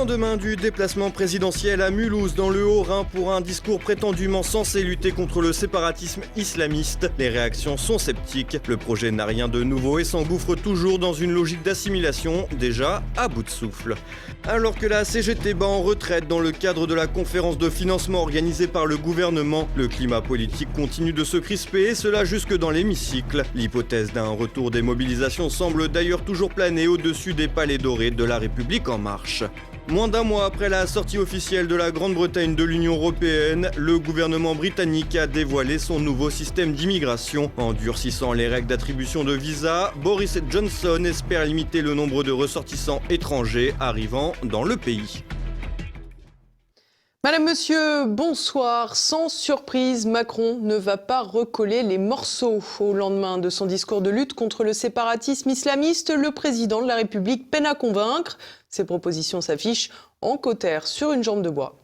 lendemain du déplacement présidentiel à Mulhouse dans le Haut-Rhin pour un discours prétendument censé lutter contre le séparatisme islamiste, les réactions sont sceptiques. Le projet n'a rien de nouveau et s'engouffre toujours dans une logique d'assimilation déjà à bout de souffle. Alors que la CGT bat en retraite dans le cadre de la conférence de financement organisée par le gouvernement, le climat politique continue de se crisper et cela jusque dans l'hémicycle. L'hypothèse d'un retour des mobilisations semble d'ailleurs toujours planer au-dessus des palais dorés de la République en marche. Moins d'un mois après la sortie officielle de la Grande-Bretagne de l'Union européenne, le gouvernement britannique a dévoilé son nouveau système d'immigration. En durcissant les règles d'attribution de visa, Boris Johnson espère limiter le nombre de ressortissants étrangers arrivant dans le pays. Madame, Monsieur, bonsoir. Sans surprise, Macron ne va pas recoller les morceaux. Au lendemain de son discours de lutte contre le séparatisme islamiste, le président de la République peine à convaincre. Ses propositions s'affichent en cautère sur une jambe de bois.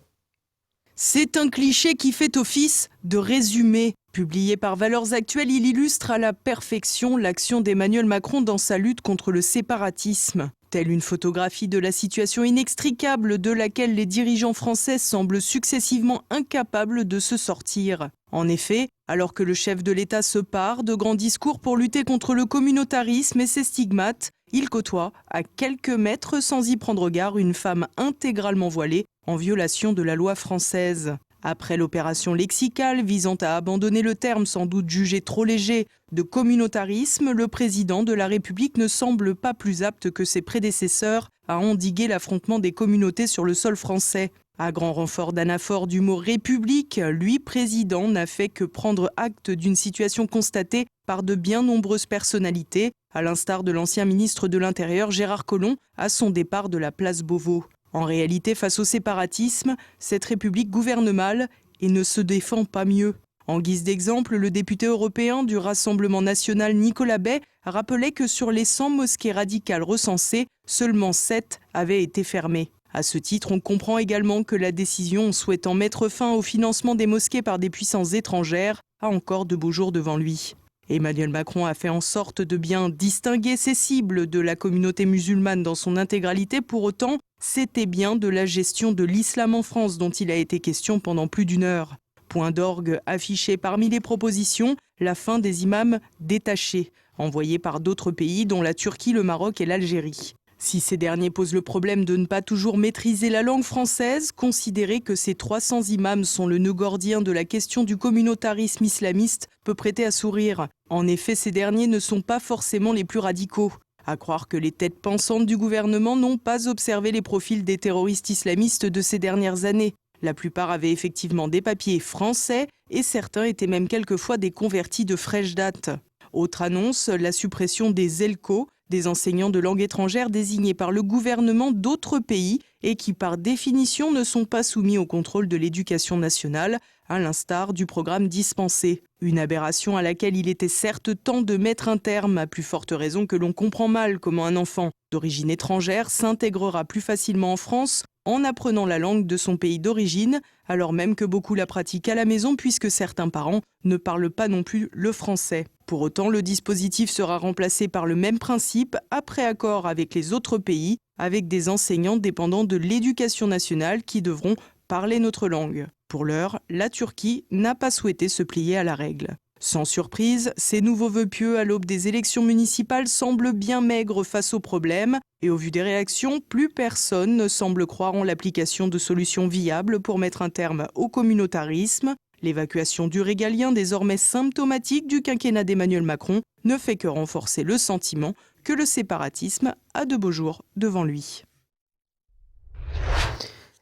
C'est un cliché qui fait office de résumé. Publié par Valeurs Actuelles, il illustre à la perfection l'action d'Emmanuel Macron dans sa lutte contre le séparatisme. Telle une photographie de la situation inextricable de laquelle les dirigeants français semblent successivement incapables de se sortir. En effet, alors que le chef de l'État se pare de grands discours pour lutter contre le communautarisme et ses stigmates, il côtoie, à quelques mètres sans y prendre garde, une femme intégralement voilée en violation de la loi française. Après l'opération lexicale visant à abandonner le terme sans doute jugé trop léger de communautarisme, le président de la République ne semble pas plus apte que ses prédécesseurs à endiguer l'affrontement des communautés sur le sol français. À grand renfort d'anaphore du mot « République », lui, président, n'a fait que prendre acte d'une situation constatée par de bien nombreuses personnalités, à l'instar de l'ancien ministre de l'Intérieur Gérard Collomb à son départ de la place Beauvau. En réalité, face au séparatisme, cette République gouverne mal et ne se défend pas mieux. En guise d'exemple, le député européen du Rassemblement national Nicolas Bay rappelait que sur les 100 mosquées radicales recensées, seulement 7 avaient été fermées. À ce titre, on comprend également que la décision souhaitant mettre fin au financement des mosquées par des puissances étrangères a encore de beaux jours devant lui. Emmanuel Macron a fait en sorte de bien distinguer ses cibles de la communauté musulmane dans son intégralité. Pour autant, c'était bien de la gestion de l'islam en France dont il a été question pendant plus d'une heure. Point d'orgue affiché parmi les propositions, la fin des imams détachés, envoyés par d'autres pays dont la Turquie, le Maroc et l'Algérie. Si ces derniers posent le problème de ne pas toujours maîtriser la langue française, considérer que ces 300 imams sont le nœud gordien de la question du communautarisme islamiste peut prêter à sourire. En effet, ces derniers ne sont pas forcément les plus radicaux. À croire que les têtes pensantes du gouvernement n'ont pas observé les profils des terroristes islamistes de ces dernières années. La plupart avaient effectivement des papiers français et certains étaient même quelquefois des convertis de fraîche date. Autre annonce, la suppression des ELCO, des enseignants de langue étrangère désignés par le gouvernement d'autres pays et qui par définition ne sont pas soumis au contrôle de l'éducation nationale, à l'instar du programme dispensé. Une aberration à laquelle il était certes temps de mettre un terme, à plus forte raison que l'on comprend mal comment un enfant d'origine étrangère s'intégrera plus facilement en France en apprenant la langue de son pays d'origine, alors même que beaucoup la pratiquent à la maison puisque certains parents ne parlent pas non plus le français. Pour autant, le dispositif sera remplacé par le même principe après accord avec les autres pays, avec des enseignants dépendant de l'éducation nationale qui devront parler notre langue. Pour l'heure, la Turquie n'a pas souhaité se plier à la règle. Sans surprise, ces nouveaux vœux pieux à l'aube des élections municipales semblent bien maigres face au problème. Et au vu des réactions, plus personne ne semble croire en l'application de solutions viables pour mettre un terme au communautarisme. L'évacuation du régalien, désormais symptomatique du quinquennat d'Emmanuel Macron, ne fait que renforcer le sentiment que le séparatisme a de beaux jours devant lui.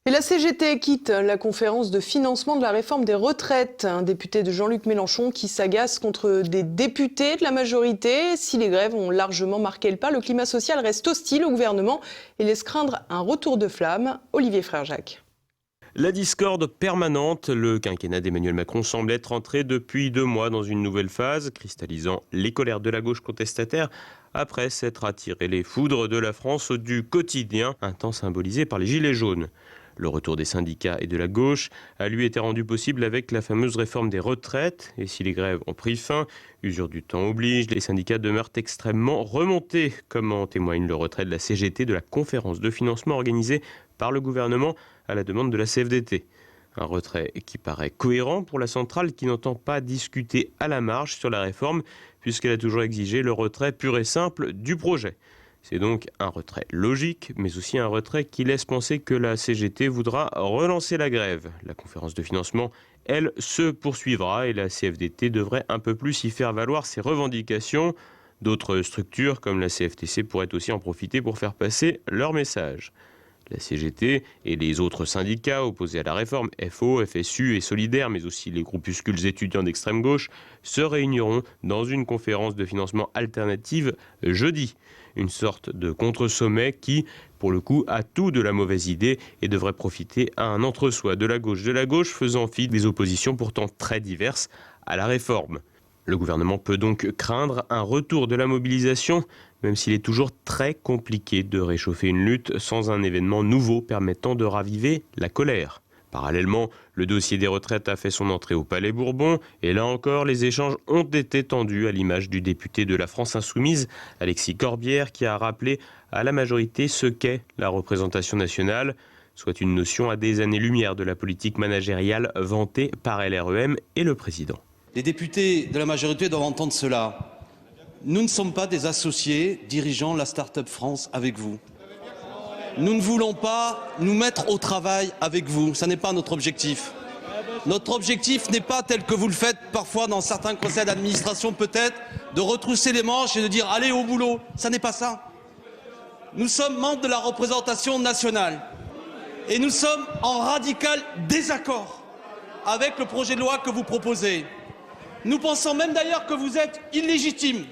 Et la CGT quitte la conférence de financement de la réforme des retraites. Un député de Jean-Luc Mélenchon qui s'agace contre des députés de la majorité. Si les grèves ont largement marqué le pas, le climat social reste hostile au gouvernement et laisse craindre un retour de flamme. Olivier Frère-Jacques. La discorde permanente, le quinquennat d'Emmanuel Macron semble être entré depuis 2 mois dans une nouvelle phase, cristallisant les colères de la gauche contestataire après s'être attiré les foudres de la France du quotidien, un temps symbolisé par les gilets jaunes. Le retour des syndicats et de la gauche a lui été rendu possible avec la fameuse réforme des retraites. Et si les grèves ont pris fin, usure du temps oblige, les syndicats demeurent extrêmement remontés, comme en témoigne le retrait de la CGT de la conférence de financement organisée par le gouvernement à la demande de la CFDT. Un retrait qui paraît cohérent pour la centrale qui n'entend pas discuter à la marge sur la réforme puisqu'elle a toujours exigé le retrait pur et simple du projet. C'est donc un retrait logique, mais aussi un retrait qui laisse penser que la CGT voudra relancer la grève. La conférence de financement, elle, se poursuivra et la CFDT devrait un peu plus y faire valoir ses revendications. D'autres structures, comme la CFTC, pourraient aussi en profiter pour faire passer leur message. La CGT et les autres syndicats opposés à la réforme, FO, FSU et Solidaires, mais aussi les groupuscules étudiants d'extrême gauche, se réuniront dans une conférence de financement alternative jeudi. Une sorte de contre-sommet qui, pour le coup, a tout de la mauvaise idée et devrait profiter à un entre-soi de la gauche faisant fi des oppositions pourtant très diverses à la réforme. Le gouvernement peut donc craindre un retour de la mobilisation, même s'il est toujours très compliqué de réchauffer une lutte sans un événement nouveau permettant de raviver la colère. Parallèlement, le dossier des retraites a fait son entrée au Palais Bourbon et là encore, les échanges ont été tendus à l'image du député de la France Insoumise, Alexis Corbière, qui a rappelé à la majorité ce qu'est la représentation nationale, soit une notion à des années-lumière de la politique managériale vantée par LREM et le président. Les députés de la majorité doivent entendre cela. Nous ne sommes pas des associés dirigeant la Start-up France avec vous. Nous ne voulons pas nous mettre au travail avec vous. Ce n'est pas notre objectif. Notre objectif n'est pas tel que vous le faites parfois dans certains conseils d'administration peut-être, de retrousser les manches et de dire allez au boulot. Ça n'est pas ça. Nous sommes membres de la représentation nationale et nous sommes en radical désaccord avec le projet de loi que vous proposez. Nous pensons même d'ailleurs que vous êtes illégitime,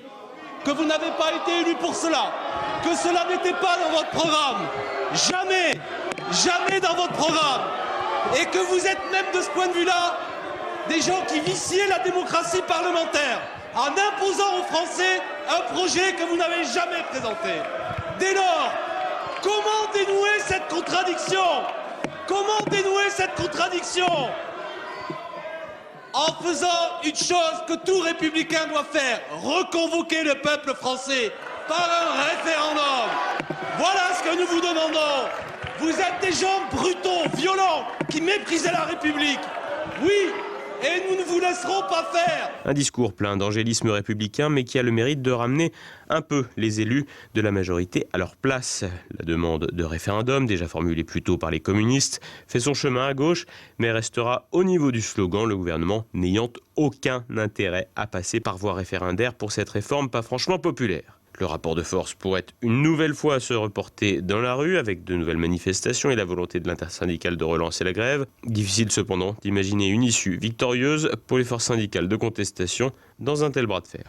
que vous n'avez pas été élu pour cela, que cela n'était pas dans votre programme. Jamais, jamais dans votre programme. Et que vous êtes même de ce point de vue-là des gens qui viciaient la démocratie parlementaire en imposant aux Français un projet que vous n'avez jamais présenté. Dès lors, comment dénouer cette contradiction? Comment dénouer cette contradiction? En faisant une chose que tout républicain doit faire, reconvoquer le peuple français par un référendum. Voilà ce que nous vous demandons. Vous êtes des gens brutaux, violents, qui méprisaient la République. Oui, et nous ne vous laisserons pas faire. Un discours plein d'angélisme républicain, mais qui a le mérite de ramener un peu les élus de la majorité à leur place. La demande de référendum, déjà formulée plus tôt par les communistes, fait son chemin à gauche, mais restera au niveau du slogan, le gouvernement n'ayant aucun intérêt à passer par voie référendaire pour cette réforme pas franchement populaire. Le rapport de force pourrait une nouvelle fois se reporter dans la rue avec de nouvelles manifestations et la volonté de l'intersyndicale de relancer la grève. Difficile cependant d'imaginer une issue victorieuse pour les forces syndicales de contestation dans un tel bras de fer.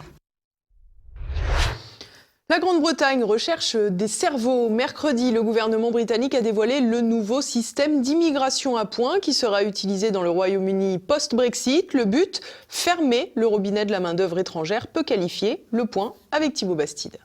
La Grande-Bretagne recherche des cerveaux. Mercredi, le gouvernement britannique a dévoilé le nouveau système d'immigration à points qui sera utilisé dans le Royaume-Uni post-Brexit. Le but, fermer le robinet de la main-d'œuvre étrangère peu qualifiée. Le point avec Thibaut Bastide.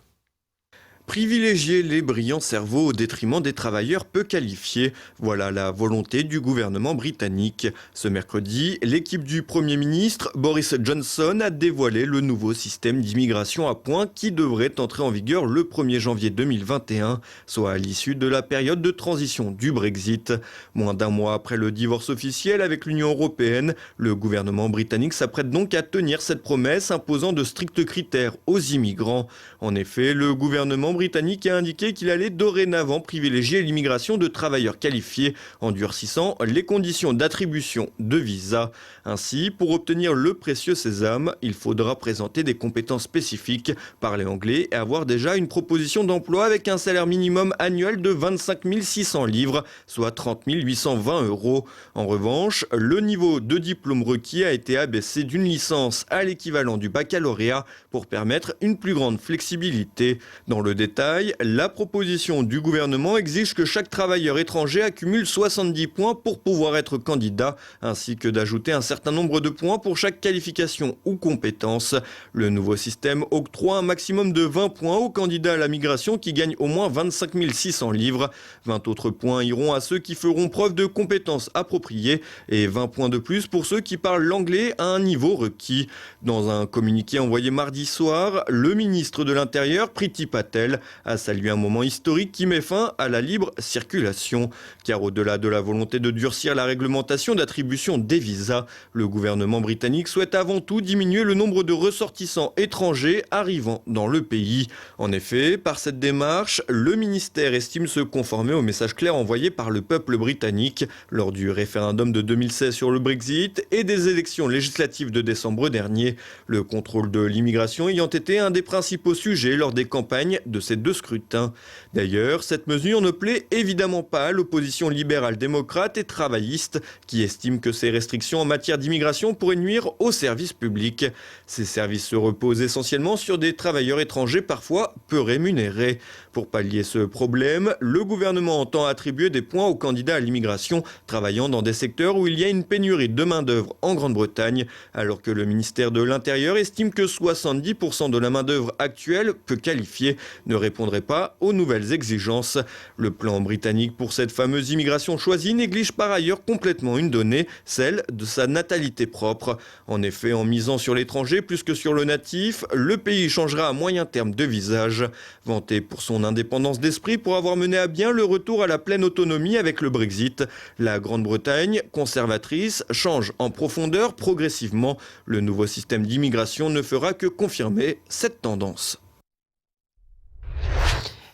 Privilégier les brillants cerveaux au détriment des travailleurs peu qualifiés. Voilà la volonté du gouvernement britannique. Ce mercredi, l'équipe du Premier ministre, Boris Johnson, a dévoilé le nouveau système d'immigration à points qui devrait entrer en vigueur le 1er janvier 2021, soit à l'issue de la période de transition du Brexit. Moins d'un mois après le divorce officiel avec l'Union européenne, le gouvernement britannique s'apprête donc à tenir cette promesse, imposant de stricts critères aux immigrants. En effet, le gouvernement britannique a indiqué qu'il allait dorénavant privilégier l'immigration de travailleurs qualifiés en durcissant les conditions d'attribution de visa. Ainsi, pour obtenir le précieux sésame, il faudra présenter des compétences spécifiques, parler anglais et avoir déjà une proposition d'emploi avec un salaire minimum annuel de 25 600 livres, soit 30 820 €. En revanche, le niveau de diplôme requis a été abaissé d'une licence à l'équivalent du baccalauréat pour permettre une plus grande flexibilité. Dans le détail, la proposition du gouvernement exige que chaque travailleur étranger accumule 70 points pour pouvoir être candidat, ainsi que d'ajouter un certain nombre de points pour chaque qualification ou compétence. Le nouveau système octroie un maximum de 20 points aux candidats à la migration qui gagnent au moins 25 600 livres. 20 autres points iront à ceux qui feront preuve de compétences appropriées et 20 points de plus pour ceux qui parlent l'anglais à un niveau requis. Dans un communiqué envoyé mardi soir, le ministre de l'Intérieur, Priti Patel, Bruxelles a salué un moment historique qui met fin à la libre circulation. Car au-delà de la volonté de durcir la réglementation d'attribution des visas, le gouvernement britannique souhaite avant tout diminuer le nombre de ressortissants étrangers arrivant dans le pays. En effet, par cette démarche, le ministère estime se conformer au message clair envoyé par le peuple britannique lors du référendum de 2016 sur le Brexit et des élections législatives de décembre dernier. Le contrôle de l'immigration ayant été un des principaux sujets lors des campagnes de ces deux scrutins. D'ailleurs, cette mesure ne plaît évidemment pas à l'opposition libérale démocrate et travailliste qui estime que ces restrictions en matière d'immigration pourraient nuire aux services publics. Ces services se reposent essentiellement sur des travailleurs étrangers parfois peu rémunérés. Pour pallier ce problème, le gouvernement entend attribuer des points aux candidats à l'immigration travaillant dans des secteurs où il y a une pénurie de main-d'œuvre en Grande-Bretagne, alors que le ministère de l'Intérieur estime que 70% de la main-d'œuvre actuelle, peu qualifiée, ne répondrait pas aux nouvelles exigences. Le plan britannique pour cette fameuse immigration choisie néglige par ailleurs complètement une donnée, celle de sa natalité propre. En effet, en misant sur l'étranger plus que sur le natif, le pays changera à moyen terme de visage. Vanté pour son indépendance d'esprit pour avoir mené à bien le retour à la pleine autonomie avec le Brexit, la Grande-Bretagne, conservatrice, change en profondeur progressivement. Le nouveau système d'immigration ne fera que confirmer cette tendance.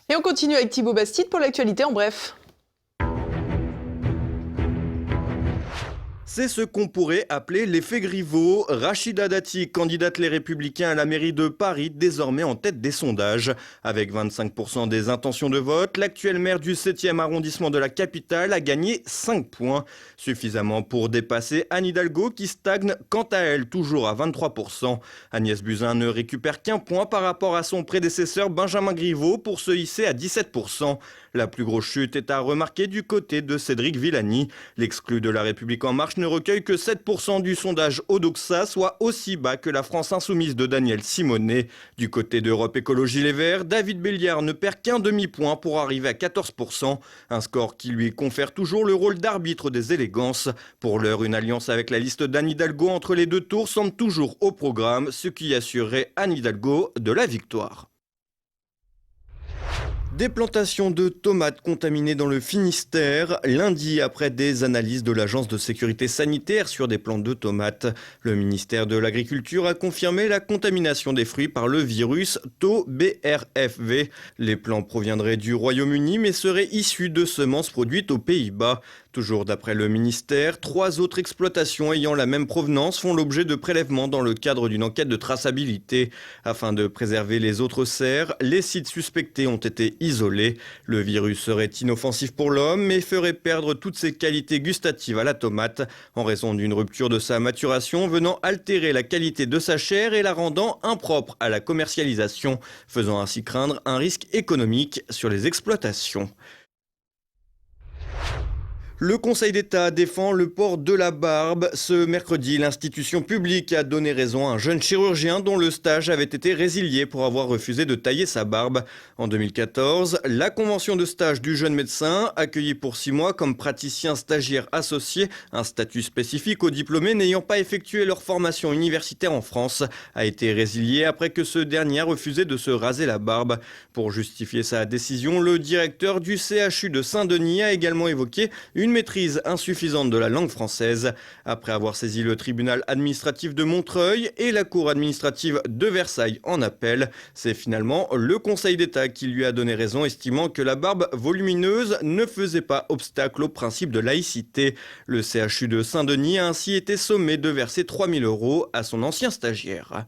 Et on continue avec Thibaut Bastide pour l'actualité en bref. C'est ce qu'on pourrait appeler l'effet Griveaux. Rachida Dati, candidate Les Républicains à la mairie de Paris, désormais en tête des sondages. Avec 25% des intentions de vote, l'actuelle maire du 7e arrondissement de la capitale a gagné 5 points. Suffisamment pour dépasser Anne Hidalgo qui stagne quant à elle toujours à 23%. Agnès Buzyn ne récupère qu'un point par rapport à son prédécesseur Benjamin Griveaux pour se hisser à 17%. La plus grosse chute est à remarquer du côté de Cédric Villani. L'exclu de La République En Marche ne recueille que 7% du sondage Odoxa, soit aussi bas que la France insoumise de Daniel Simonet. Du côté d'Europe Écologie Les Verts, David Béliard ne perd qu'un demi-point pour arriver à 14%. Un score qui lui confère toujours le rôle d'arbitre des élégances. Pour l'heure, une alliance avec la liste d'Anne Hidalgo entre les deux tours semble toujours au programme, ce qui assurerait Anne Hidalgo de la victoire. Des plantations de tomates contaminées dans le Finistère, lundi après des analyses de l'Agence de sécurité sanitaire sur des plants de tomates. Le ministère de l'Agriculture a confirmé la contamination des fruits par le virus TOBRFV. Les plants proviendraient du Royaume-Uni mais seraient issus de semences produites aux Pays-Bas. Toujours d'après le ministère, 3 autres exploitations ayant la même provenance font l'objet de prélèvements dans le cadre d'une enquête de traçabilité. Afin de préserver les autres serres, les sites suspectés ont été isolés. Le virus serait inoffensif pour l'homme mais ferait perdre toutes ses qualités gustatives à la tomate en raison d'une rupture de sa maturation venant altérer la qualité de sa chair et la rendant impropre à la commercialisation, faisant ainsi craindre un risque économique sur les exploitations. Le Conseil d'État défend le port de la barbe. Ce mercredi, l'institution publique a donné raison à un jeune chirurgien dont le stage avait été résilié pour avoir refusé de tailler sa barbe. En 2014, la convention de stage du jeune médecin, accueilli pour 6 mois comme praticien stagiaire associé, un statut spécifique aux diplômés n'ayant pas effectué leur formation universitaire en France, a été résilié après que ce dernier a refusé de se raser la barbe. Pour justifier sa décision, le directeur du CHU de Saint-Denis a également évoqué une maîtrise insuffisante de la langue française. Après avoir saisi le tribunal administratif de Montreuil et la cour administrative de Versailles en appel, c'est finalement le Conseil d'État qui lui a donné raison, estimant que la barbe volumineuse ne faisait pas obstacle au principe de laïcité. Le CHU de Saint-Denis a ainsi été sommé de verser 3 000 € à son ancien stagiaire.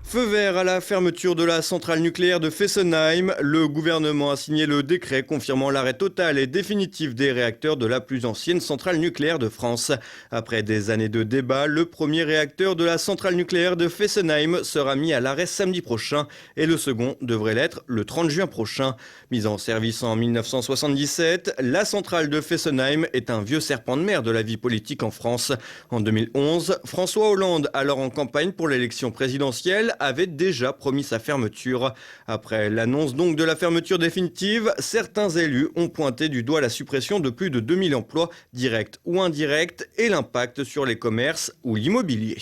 Feu vert à la fermeture de la centrale nucléaire de Fessenheim. Le gouvernement a signé le décret confirmant l'arrêt total et définitif des réacteurs de la plus ancienne centrale nucléaire de France. Après des années de débats, le premier réacteur de la centrale nucléaire de Fessenheim sera mis à l'arrêt samedi prochain et le second devrait l'être le 30 juin prochain. Mise en service en 1977, la centrale de Fessenheim est un vieux serpent de mer de la vie politique en France. En 2011, François Hollande, alors en campagne pour l'élection présidentielle, avait déjà promis sa fermeture. Après l'annonce donc de la fermeture définitive, certains élus ont pointé du doigt la suppression de plus de 2000 emplois directs ou indirects et l'impact sur les commerces ou l'immobilier.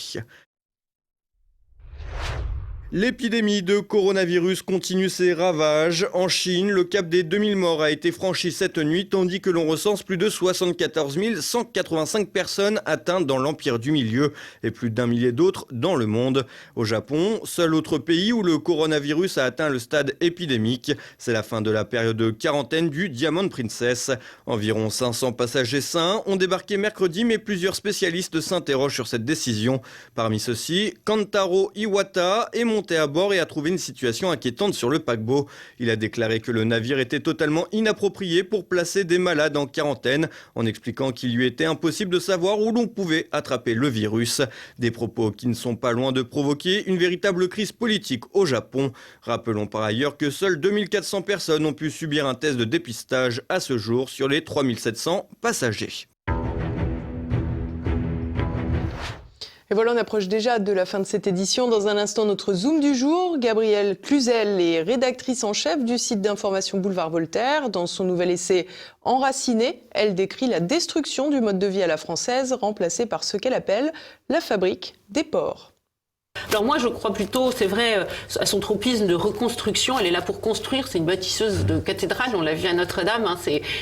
L'épidémie de coronavirus continue ses ravages. En Chine, le cap des 2000 morts a été franchi cette nuit, tandis que l'on recense plus de 74 185 personnes atteintes dans l'Empire du Milieu et plus d'1 millier d'autres dans le monde. Au Japon, seul autre pays où le coronavirus a atteint le stade épidémique, c'est la fin de la période de quarantaine du Diamond Princess. Environ 500 passagers sains ont débarqué mercredi, mais plusieurs spécialistes s'interrogent sur cette décision. Parmi ceux-ci, Kantaro Iwata est monté à bord et a trouvé une situation inquiétante sur le paquebot. Il a déclaré que le navire était totalement inapproprié pour placer des malades en quarantaine, en expliquant qu'il lui était impossible de savoir où l'on pouvait attraper le virus. Des propos qui ne sont pas loin de provoquer une véritable crise politique au Japon. Rappelons par ailleurs que seules 2400 personnes ont pu subir un test de dépistage à ce jour sur les 3700 passagers. Et voilà, on approche déjà de la fin de cette édition. Dans un instant, notre Zoom du jour. Gabrielle Cluzel est rédactrice en chef du site d'information Boulevard Voltaire. Dans son nouvel essai Enraciné, elle décrit la destruction du mode de vie à la française, remplacé par ce qu'elle appelle la fabrique des ports. Alors moi je crois plutôt, c'est vrai, à son tropisme de reconstruction, elle est là pour construire, c'est une bâtisseuse de cathédrale, on l'a vu à Notre-Dame, hein,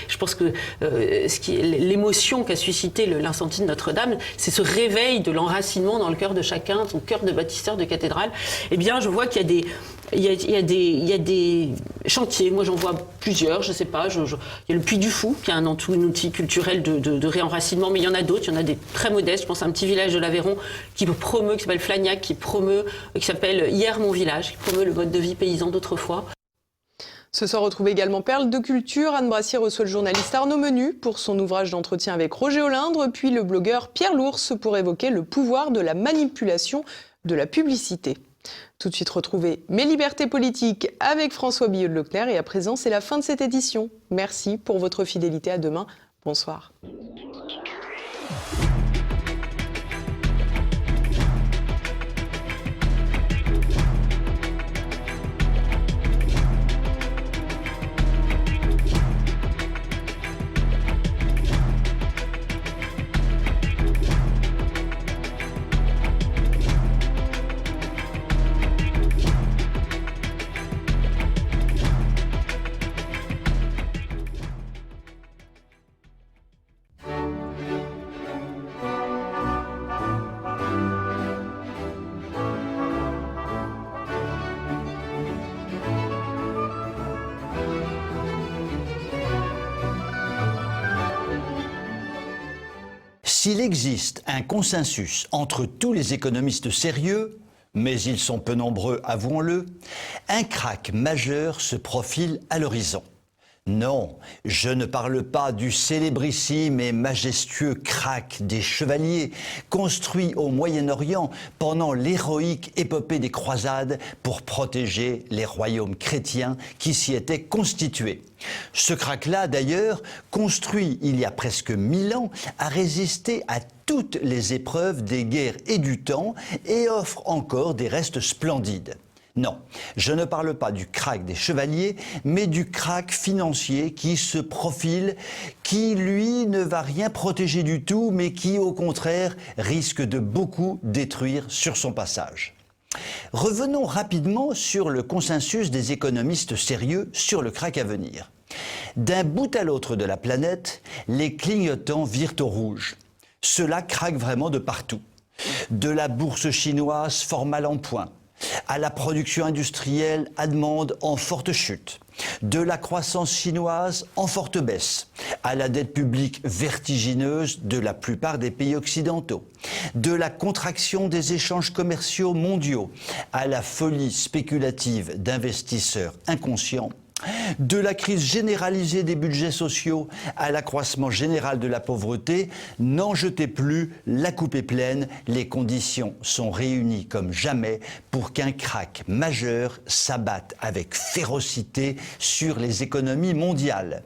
je pense que l'émotion qu'a suscité l'incendie de Notre-Dame, c'est ce réveil de l'enracinement dans le cœur de chacun, son cœur de bâtisseur de cathédrale. Eh bien je vois qu'il y a des chantiers, moi j'en vois plusieurs, je sais pas, il y a le Puy du Fou, qui est un outil culturel de réenracinement, mais il y en a d'autres, il y en a des très modestes, je pense à un petit village de l'Aveyron qui s'appelle Flagnac, qui s'appelle Hier mon village, qui promeut le mode de vie paysan d'autrefois. Ce soir, retrouvez également Perles de culture. Anne Brassier reçoit le journaliste Arnaud Menu pour son ouvrage d'entretien avec Roger Olindre, puis le blogueur Pierre Lours pour évoquer le pouvoir de la manipulation de la publicité. Tout de suite, retrouvez Mes libertés politiques avec François Billot de Leclerc. Et à présent, c'est la fin de cette édition. Merci pour votre fidélité. À demain. Bonsoir. S'il existe un consensus entre tous les économistes sérieux, mais ils sont peu nombreux, avouons-le, un krach majeur se profile à l'horizon. Non, je ne parle pas du célébrissime et majestueux krach des chevaliers, construit au Moyen-Orient pendant l'héroïque épopée des croisades pour protéger les royaumes chrétiens qui s'y étaient constitués. Ce krach-là, d'ailleurs, construit il y a presque 1000 ans, a résisté à toutes les épreuves des guerres et du temps et offre encore des restes splendides. Non, je ne parle pas du krach des chevaliers, mais du krach financier qui se profile, qui, lui, ne va rien protéger du tout, mais qui, au contraire, risque de beaucoup détruire sur son passage. Revenons rapidement sur le consensus des économistes sérieux sur le krach à venir. D'un bout à l'autre de la planète, les clignotants virent au rouge. Cela craque vraiment de partout. De la bourse chinoise fort mal en point, à la production industrielle allemande en forte chute, de la croissance chinoise en forte baisse, à la dette publique vertigineuse de la plupart des pays occidentaux, de la contraction des échanges commerciaux mondiaux, à la folie spéculative d'investisseurs inconscients, de la crise généralisée des budgets sociaux à l'accroissement général de la pauvreté, n'en jetez plus, la coupe est pleine, les conditions sont réunies comme jamais pour qu'un krach majeur s'abatte avec férocité sur les économies mondiales.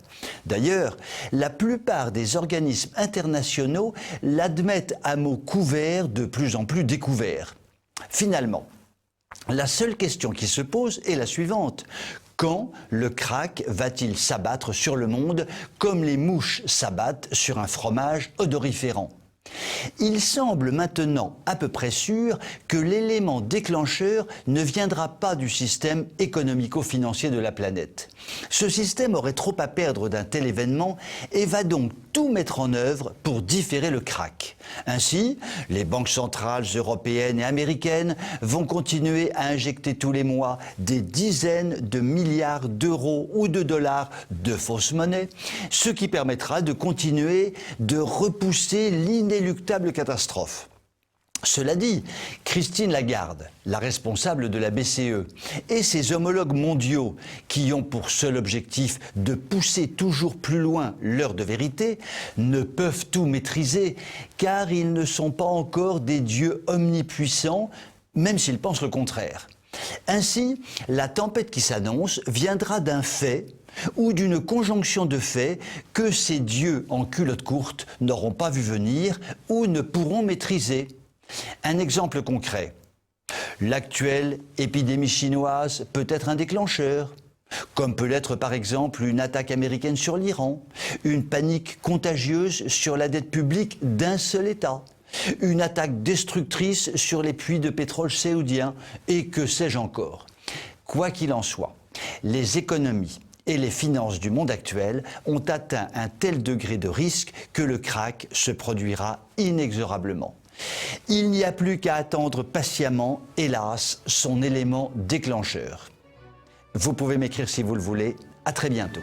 D'ailleurs, la plupart des organismes internationaux l'admettent à mots couverts, de plus en plus découverts. Finalement, la seule question qui se pose est la suivante. Quand le krach va-t-il s'abattre sur le monde comme les mouches s'abattent sur un fromage odoriférant ? Il semble maintenant à peu près sûr que l'élément déclencheur ne viendra pas du système économico-financier de la planète. Ce système aurait trop à perdre d'un tel événement et va donc tout mettre en œuvre pour différer le krach. Ainsi, les banques centrales européennes et américaines vont continuer à injecter tous les mois des dizaines de milliards d'euros ou de dollars de fausse monnaie, ce qui permettra de continuer de repousser l'inéluctable catastrophe. Cela dit, Christine Lagarde, la responsable de la BCE, et ses homologues mondiaux, qui ont pour seul objectif de pousser toujours plus loin l'heure de vérité, ne peuvent tout maîtriser, car ils ne sont pas encore des dieux omnipuissants, même s'ils pensent le contraire. Ainsi, la tempête qui s'annonce viendra d'un fait ou d'une conjonction de faits que ces dieux en culotte courte n'auront pas vu venir ou ne pourront maîtriser. Un exemple concret. L'actuelle épidémie chinoise peut être un déclencheur, comme peut l'être par exemple une attaque américaine sur l'Iran, une panique contagieuse sur la dette publique d'un seul État, une attaque destructrice sur les puits de pétrole saoudiens, et que sais-je encore. Quoi qu'il en soit, les économies et les finances du monde actuel ont atteint un tel degré de risque que le krach se produira inexorablement. Il n'y a plus qu'à attendre patiemment, hélas, son élément déclencheur. Vous pouvez m'écrire si vous le voulez. À très bientôt.